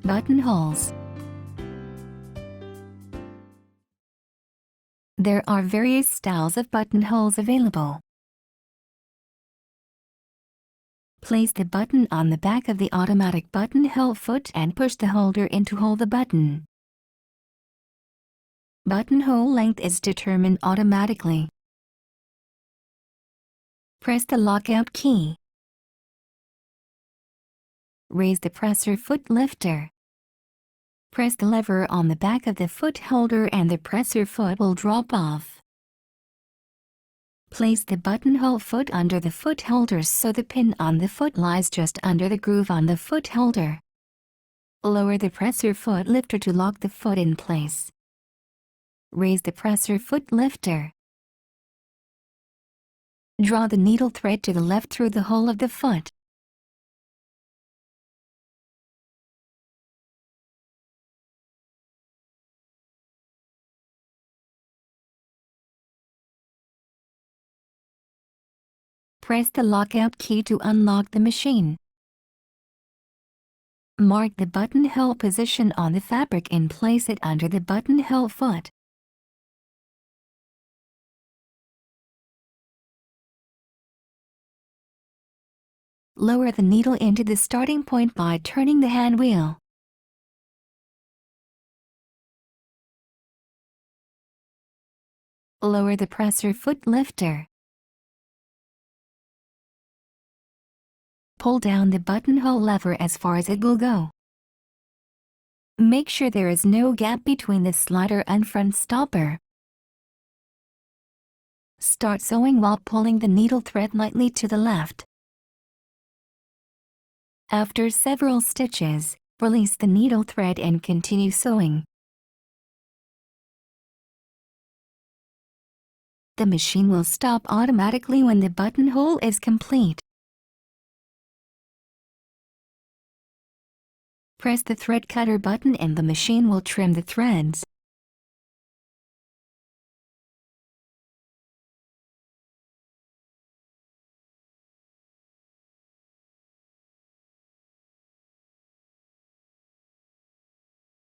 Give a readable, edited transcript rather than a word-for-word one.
Buttonholes. There are various styles of buttonholes available. Place the button on the back of the automatic buttonhole foot and push the holder in to hold the button. Buttonhole length is determined automatically. Press the lockout key. Raise the presser foot lifter. Press the lever on the back of the foot holder and the presser foot will drop off. Place the buttonhole foot under the foot holder so the pin on the foot lies just under the groove on the foot holder. Lower the presser foot lifter to lock the foot in place. Raise the presser foot lifter. Draw the needle thread to the left through the hole of the foot. Press the lockout key to unlock the machine. Mark the buttonhole position on the fabric and place it under the buttonhole foot. Lower the needle into the starting point by turning the hand wheel. Lower the presser foot lifter. Pull down the buttonhole lever as far as it will go. Make sure there is no gap between the slider and front stopper. Start sewing while pulling the needle thread lightly to the left. After several stitches, release the needle thread and continue sewing. The machine will stop automatically when the buttonhole is complete. Press the thread cutter button and the machine will trim the threads.